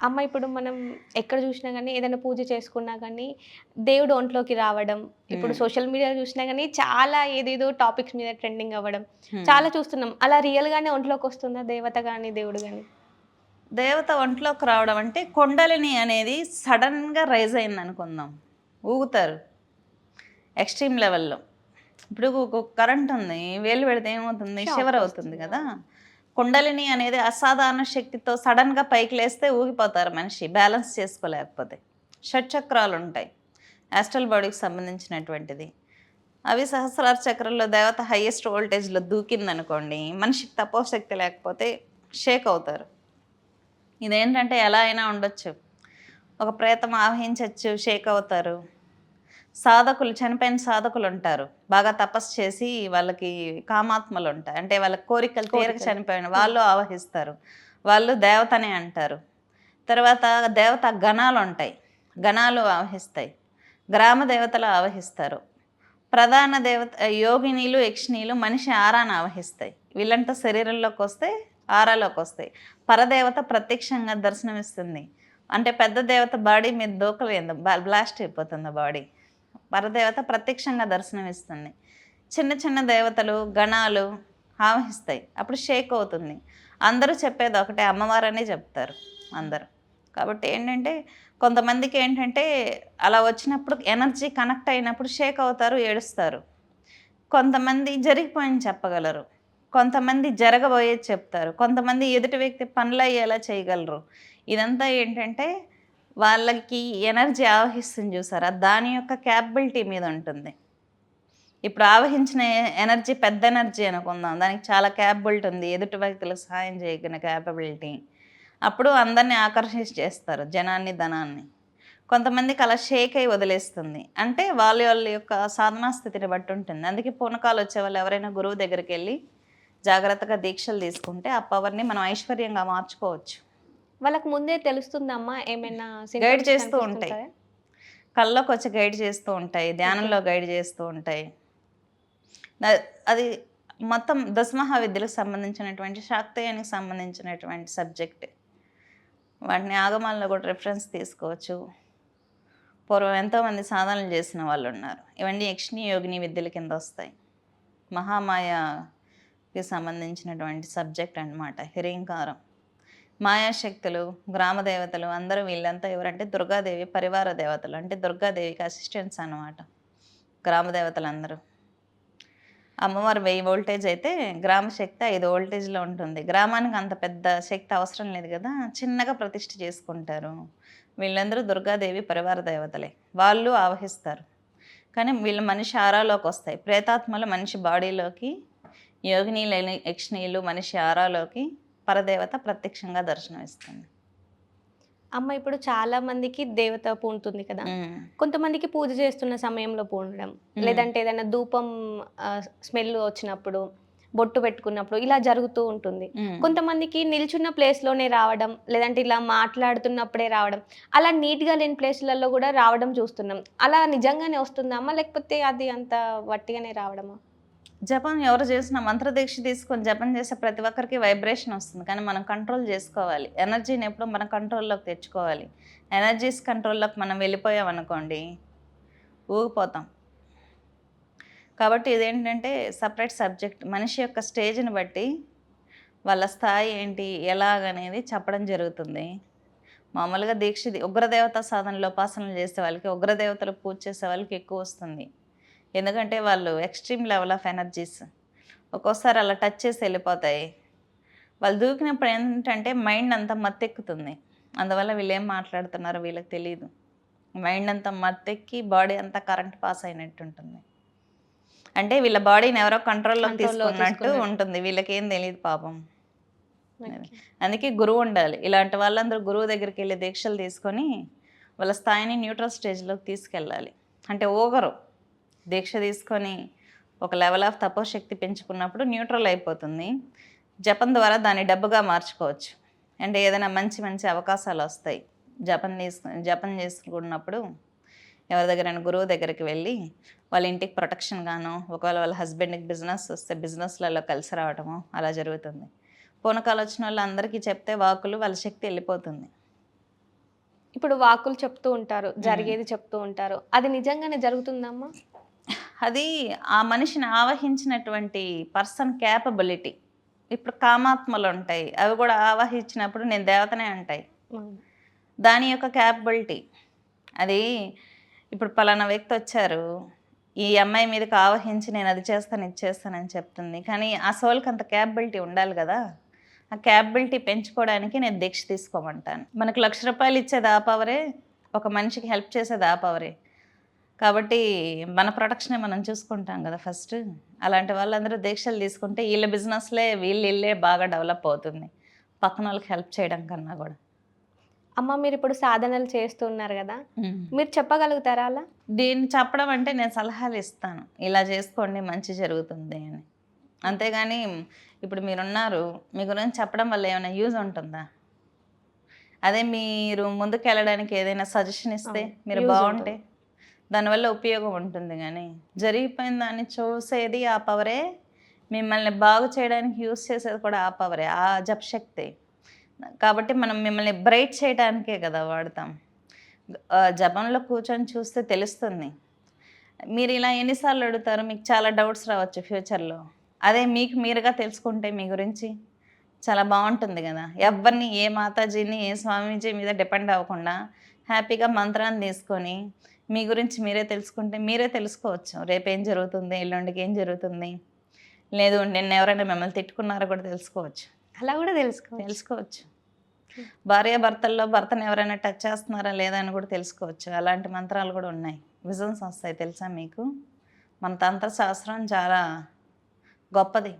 అమ్మ ఇప్పుడు మనం ఎక్కడ చూసినా గానీ, ఏదైనా పూజ చేసుకున్నా గానీ, దేవుడు ఒంట్లోకి రావడం, ఇప్పుడు హ్మ్. సోషల్ మీడియా చూసినా గానీ, చాలా ఏదేదో టాపిక్స్ మీద ట్రెండింగ్ అవ్వడం, హ్మ్. చాలా చూస్తున్నాం. అలా రియల్‌గానే ఒంట్లోకొస్తుందా దేవత గాని, దేవుడు గాని? దేవత ఒంట్లోకి రావడం అంటే కుండలిని అనేది సడెన్‌గా రైజ్ అయిందనుకుందాం. ఊగుతారు ఎక్స్‌ట్రీమ్ లెవెల్‌లో. ఇప్పుడు ఒక కరెంట్ ఉంది. వేలు పెడితే ఏమవుతుంది? షివర్ అవుతుంది షాకొస్తుంది. గదా! అవును. కుండలిని అనేది అసాధారణ శక్తితో సడెన్‌గా పైకి లేస్తే ఊగిపోతారు మనిషి బ్యాలెన్స్ చేసుకోలేకపోతే. షట్‌చక్రాలుంటాయి. యాస్ట్రల్ బాడీకి సంబంధించినటువంటిది. అవి సహస్రార చక్రంలో దేవత హైయెస్ట్ వోల్టేజ్‌లో దూకిందనుకోండి, మనిషికి తపోశక్తి లేకపోతే షేక్ అవుతారు. ఇదేంటంటే ఎలా అయినా ఉండొచ్చు. ఒక ప్రేతం ఆవహించొచ్చు, షేక్ అవుతారు. సాధకులు చనిపోయిన సాధకులుంటారు. బాగా తపస్సు చేసి వాళ్ళకి కామాత్మలుంటాయి. అంటే వాళ్ళ కోరికలు తీరక కోరికలు. చనిపోయిన హ్మ్. వాళ్ళు ఆవహిస్తారు. వాళ్ళు దేవతనే అంటారు. తర్వాత దేవతా గణాలుంటాయి. గణాలు ఆవహిస్తాయి. గ్రామ దేవతలు ఆవహిస్తారు. ప్రధాన దేవత యోగినీలు, యక్షిణీలు మనిషి ఆరాను ఆవహిస్తాయి. వీళ్ళంతా శరీరంలోకొస్తే ఆరాలోకొస్తాయి. పరదేవత ప్రత్యక్షంగా దర్శనమిస్తుంది. అంటే పెద్ద దేవత బాడీ మీద దూకలేదు. బ్లాస్ట్ అయిపోతుంది ఆ బాడీ. పరదేవత ప్రత్యక్షంగా దర్శనమిస్తుంది. చిన్న చిన్న దేవతలు, గణాలు ఆవహిస్తాయి. అప్పుడు షేక్ అవుతుంది. అందరూ చెప్పేది ఒకటే అమ్మవారనే చెప్తారు అందరూ. కాబట్టి ఏంటంటే కొంతమందికేంటంటే అలా వచ్చినప్పుడు ఎనర్జీ కనెక్ట్ అయినప్పుడు షేక్ అవుతారు, ఏడుస్తారు. కొంతమంది జరిగిపోయింది చెప్పగలరు. కొంతమంది జరగబోయేది చెప్తారు. కొంతమంది ఎదుటి వ్యక్తి పనులయ్యేలా చేయగలరు. ఇదంతా ఏంటంటే వాళ్ళకి ఎనర్జీ ఆవహిస్తుంది చూసారా? దాని యొక్క క్యాపబిలిటీ మీద ఉంటుంది. ఇప్పుడు ఆవహించిన ఎనర్జీ పెద్ద ఎనర్జీ అనుకుందాం. దానికి చాలా క్యాపబిలిటీ ఉంది. ఎదుటి వ్యక్తులకు సహాయం చేయగలిగిన క్యాపబిలిటీ. అప్పుడు అందరిని ఆకర్షించేస్తారు జనాన్ని, ధనాన్ని. కొంతమందికి అలా షేక్ అయ్యి వదిలేస్తుంది. అంటే వాళ్ళ వాళ్ళ యొక్క సాధనా స్థితిని బట్టి ఉంటుంది. అందుకే పూనకాలొచ్చేవాళ్ళు ఎవరైనా గురువు దగ్గరికెళ్ళి జాగ్రత్తగా దీక్షలు తీసుకుంటే ఆ పవర్‌ని మనం ఐశ్వర్యంగా మార్చుకోవచ్చు. వాళ్ళకి ముందే తెలుస్తుందమ్మా? ఏమైనా గైడ్ సింప్టమ్స్ చేస్తూ ఉంటాయి. కనిపిస్తుంటాయా? కల్లోకొచ్చి గైడ్ చేస్తూ ఉంటాయి. ఓకే. ధ్యానంలో గైడ్ చేస్తూ ఉంటాయి. న అది మొత్తం దశమహావిద్యలకు సంబంధించినటువంటి శాక్తేయానికి సంబంధించినటువంటి సబ్జెక్ట్. వాటిని ఆగమాల్లో కూడా రిఫరెన్స్ తీసుకోవచ్చు. పూర్వం ఎంతోమంది సాధనలు చేసిన వాళ్ళున్నారు. ఇవన్నీ యక్షిణి, యోగిని విద్యల కిందొస్తాయి. మహామాయకి సంబంధించినటువంటి సబ్జెక్ట్ అనమాట హిరీంకారం. మాయాశక్తులు, గ్రామ దేవతలు అందరూ వీళ్ళంతా ఎవరంటే దుర్గాదేవి పరివార దేవతలు. అంటే దుర్గాదేవికి అసిస్టెంట్స్ అనమాట. గ్రామ దేవతలందరూ. అమ్మవారు 1000 వోల్టేజ్ అయితే గ్రామ శక్తి 5 వోల్టేజ్‌లో ఉంటుంది. గ్రామానికి అంత పెద్ద శక్తి అవసరం లేదు గదా! చిన్నగా ప్రతిష్ఠ చేసుకుంటారు. వీళ్ళందరూ దుర్గాదేవి పరివార దేవతలే. వాళ్ళు ఆవహిస్తారు. కానీ వీళ్ళు మనిషి ఆరాలోకొస్తాయి. ప్రేతాత్మలు మనిషి బాడీలోకి, యోగినీలని, యక్షిణీలు మనిషి ఆరాలోకి పరదేవత ప్రత్యక్షంగా దర్శనమిస్తుంది. అమ్మ ఇప్పుడు చాలా మందికి దేవత పూనుతుంది కదా! హ్మ్. కొంతమందికి పూజ చేస్తున్న సమయంలో పూనడం, హ్మ్. లేదంటే ఏదైనా ధూపం స్మెల్ వచ్చినప్పుడు, బొట్టు పెట్టుకున్నప్పుడు ఇలా జరుగుతూ ఉంటుంది. హ్మ్. కొంతమందికి నిల్చున్న ప్లేస్‌లోనే రావడం, లేదంటే ఇలా మాట్లాడుతున్నప్పుడే రావడం, అలా నీట్‌గా లేని ప్లేస్‌లలో గూడా రావడం చూస్తున్నాం. అలా నిజంగానే వస్తుందా అమ్మ? లేకపోతే అది అంత వట్టిగానే రావడమా? జపం ఎవరు చేసినా మంత్రదీక్ష తీసుకొని జపం చేసే ప్రతి ఒక్కరికి వైబ్రేషన్ వస్తుంది. కానీ మనం కంట్రోల్ చేసుకోవాలి. ఎనర్జీని ఎప్పుడూ మన కంట్రోల్‌లోకి తెచ్చుకోవాలి. ఎనర్జీస్ కంట్రోల్‌లోకి మనం వెళ్ళిపోయామనుకోండి, ఊగిపోతాం. కాబట్టి ఇదేంటంటే సెపరేట్ సబ్జెక్ట్. మనిషి యొక్క స్టేజ్‌ని బట్టి వాళ్ళ స్థాయి ఏంటి, ఎలాగనేది చెప్పడం జరుగుతుంది. మామూలుగా ఉగ్రదేవతా సాధనలో ఉపాసనలు చేసే వాళ్ళకి, ఉగ్రదేవతలకు పూజ చేసే వాళ్ళకి ఎక్కువొస్తుంది. ఎందుకంటే వాళ్ళు ఎక్స్‌ట్రీమ్ లెవెల్ ఆఫ్ ఎనర్జీస్. ఒక్కోసారి అలా టచ్ చేసి ఎళ్ళిపోతాయి. వాళ్ళు దూకినప్పుడు ఏంటంటే మైండ్ అంతా మత్తెక్కుతుంది. అందువల్ల వీళ్ళేం మాట్లాడుతున్నారో వీళ్ళకి తెలీదు. మైండ్ అంతా మత్తెక్కి బాడీ అంతా కరెంట్ పాస్ అయినట్టుంటుంది. అంటే వీళ్ళ బాడీని ఎవరో కంట్రోల్‌లోకి కంట్రోల్‌లో తీసుకున్నట్టు తీసుకున్నట్టు. ఉంటుంది. వీళ్ళకేం తెలీదు పాపం. అది. ఓకే. అందుకే గురువుండాలి. ఇలాంటి వాళ్ళందరూ గురువు దగ్గరికెళ్ళి దీక్షలు తీసుకొని, వాళ్ళ స్థాయిని న్యూట్రల్ స్టేజ్‌లోకి తీసుకెళ్ళాలి. అంటే ఊగరు. దీక్ష తీసుకొని, ఒక లెవెల్ ఆఫ్ తపోశక్తి పెంచుకున్నప్పుడు న్యూట్రల్ అయిపోతుంది. జపం ద్వారా దాన్ని డబ్బుగా మార్చుకోవచ్చు. అంటే ఏదైనా మంచి మంచి అవకాశాలొస్తాయి. జపం చేసుకున్నప్పుడు ఎవరి దగ్గరైనా గురువు దగ్గరికి వెళ్ళి, వాళ్ళ ఇంటికి ప్రొటెక్షన్ గానో, ఒకవేళ వాళ్ళ హస్బెండ్‌కి బిజినెస్ వస్తే బిజినెస్‌లలో కలిసి రావటమో అలా జరుగుతుంది. పూనకాలొచ్చినోళ్ళందరికీ చెప్తే వాక్కులు వాళ్ళ శక్తి ఎళ్ళిపోతుంది. ఇప్పుడు వాక్కులు చెప్తూ ఉంటారు. జరిగేది చెప్తూ ఉంటారు. అది నిజంగానే జరుగుతుందమ్మా? అది ఆ మనిషిని ఆవహించినటువంటి పర్సన్ క్యాపబిలిటీ. ఇప్పుడు కామాత్మలు ఉంటాయి. అవి కూడా ఆవహించినప్పుడు నేను దేవతనే అంటాయి. అవును. దాని యొక్క క్యాపబిలిటీ. అది ఇప్పుడు పలానా వ్యక్తి వచ్చారు. ఈ అమ్మాయి మీదకి ఆవహించి నేను అది చేస్తాను, ఇది చేస్తానని చెప్తుంది. కానీ ఆ సోల్‌కి అంత క్యాపబిలిటీ ఉండాలి గదా! ఆ క్యాపబిలిటీ పెంచుకోవడానికి నేను దీక్ష తీసుకోమంటాను. మనకు రూ. 1,00,000 ఇచ్చేది ఆ పవరే. ఒక మనిషికి హెల్ప్ చేసేది ఆ పవరే. కాబట్టి మన ప్రొటెక్షనే మనం చూసుకుంటాం గదా ఫస్ట్. అలాంటి వాళ్ళందరూ దీక్షలు తీసుకుంటే ఈళ్ళ బిజినెస్‌లే వీళ్ళీళ్ళే బాగా డెవలప్ అవుతుంది. పక్కనోళ్ళకి హెల్ప్ చేయడం కన్నా గూడా. అమ్మ మీరిప్పుడు సాధనలు చేస్తూ ఉన్నారు గదా! హ్మ్. మీరు చెప్పగలుగుతారా అలా? దీన్ని చెప్పడం అంటే నేను సలహాలు ఇస్తాను. ఇలా చేసుకోండి మంచి జరుగుతుంది అని. అంతేగాని ఇప్పుడు మీరున్నారు. మీ గురించి చెప్పడం వల్ల ఏమైనా యూజ్ ఉంటుందా? అదే మీరు ముందుకెళ్ళడానికి ఏదైనా సజెషన్ ఇస్తే అవును. మీరు యూజ్ బావుంటే ఉంటుంది. దానివల్ల ఉపయోగం ఉంటుంది గానీ, జరిగిపోయిన దాన్ని చూసేది ఆ పవరే. మిమ్మల్ని బాగు చేయడానికి యూజ్ చేసేది కూడా ఆ పవరే. ఆ జపశక్తే. కాబట్టి మనం మిమ్మల్ని బ్రైట్ చేయడానికే గదా వాడతాం. జపంలో కూర్చొని చూస్తే తెలుస్తుంది. మీరిలా ఎన్ని సార్లు అడుగుతారు? మీకు చాలా డౌట్స్ రావచ్చు ఫ్యూచర్‌లో. అదే మీకు మీరుగా తెలుసుకుంటే మీ గురించి చాలా బావుంటుంది గదా! ఎవ్వరిని ఏ మాతాజీని, ఏ స్వామీజీ మీద డిపెండ్ అవ్వకుండా హ్యాపీగా మంత్రాన్ని తీసుకొని మీ గురించి మీరే తెలుసుకుంటే మీరే తెలుసుకోవచ్చు. రేపేం జరుగుతుంది? ఎల్లుండికి ఏం జరుగుతుంది? లేదు నిన్నెవరైనా మిమ్మల్ని తిట్టుకున్నారో కూడా తెలుసుకోవచ్చు. అలా గూడా తెలుసుకోవచ్చు. తెలుసుకోవచ్చు. భార్యాభర్తల్లో భర్తను ఎవరైనా టచ్ చేస్తున్నారా లేదా అని కూడా తెలుసుకోవచ్చు. అలాంటి మంత్రాలు కూడా ఉన్నాయి. విజన్స్ వస్తాయి తెలుసా మీకు? మన తంత్రశాస్త్రం చాలా గొప్పది.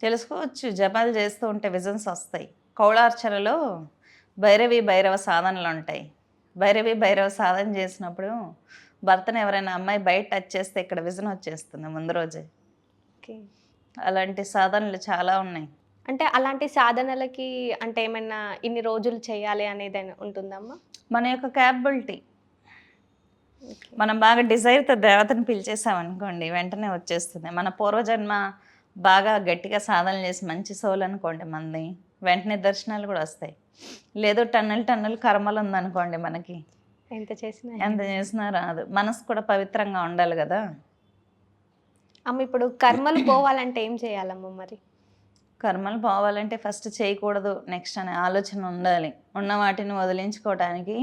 తెలుసుకోవచ్చు. జపాలు చేస్తూ ఉంటే విజన్స్ వస్తాయి. కౌళార్చనలో భైరవి, భైరవ సాధనలుంటాయి. భైరవి, భైరవ సాధన చేసినప్పుడు భర్తను ఎవరైనా అమ్మాయి బయట టచ్ చేస్తే ఇక్కడ విజన్ వచ్చేస్తుంది ముందు రోజే. ఓకే. అలాంటి సాధనలు చాలా ఉన్నాయి. అంటే అలాంటి సాధనలకి అంటే ఏమన్నా ఇన్ని రోజులు చేయాలి అనేదేనా ఉంటుందమ్మా? మన యొక్క క్యాపబిలిటీ. ఓకే. మనం బాగా డిజైర్‌తో దేవతని పిలిచేసామనుకోండి వెంటనే వచ్చేస్తుంది. మన పూర్వజన్మ బాగా గట్టిగా సాధనలు చేసి మంచి సోల్ అనుకోండి మనది, వెంటనే దర్శనాలు కూడా వస్తాయి. లేదు టన్నులు టన్నులు కర్మలుందనుకోండి మనకి, ఎంత చేసినా ఎంత చేసినా రాదు. మనసు కూడా పవిత్రంగా ఉండాలి గదా! అమ్మ ఇప్పుడు కర్మలు పోవాలంటే ఏం చేయాలమ్మ మరి? కర్మలు పోవాలంటే ఫస్ట్ చేయకూడదు నెక్స్ట్ అనే ఆలోచన ఉండాలి. ఉన్న వాటిని వదిలించుకోవటానికి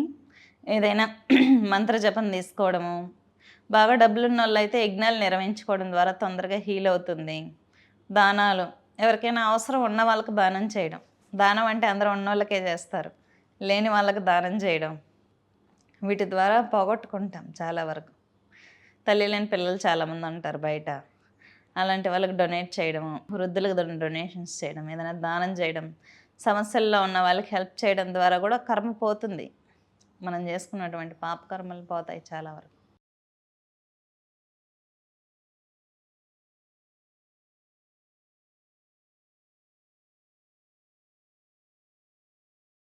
ఏదైనా మంత్ర జపం తీసుకోవడము, బాగా డబ్బులున్నోళ్ళైతే యజ్ఞాలు నిర్వహించుకోవడం ద్వారా తొందరగా హీల్ అవుతుంది. దానాలు ఎవరికైనా అవసరం ఉన్న వాళ్ళకి దానం చేయడం. దానం అంటే అందరూ ఉన్నోళ్ళకే చేస్తారు. లేని వాళ్ళకి దానం చేయడం. వీటి ద్వారా పోగొట్టుకుంటాం చాలా వరకు. తల్లి లేని పిల్లలు చాలామంది ఉంటారు బయట. అలాంటి వాళ్ళకి డొనేట్ చేయడము, వృద్ధులకు డొనేషన్స్ చేయడం, ఏదైనా దానం చేయడం, సమస్యల్లో ఉన్న వాళ్ళకి హెల్ప్ చేయడం ద్వారా కూడా కర్మ పోతుంది. మనం చేసుకున్నటువంటి పాపకర్మలు పోతాయి చాలా వరకు.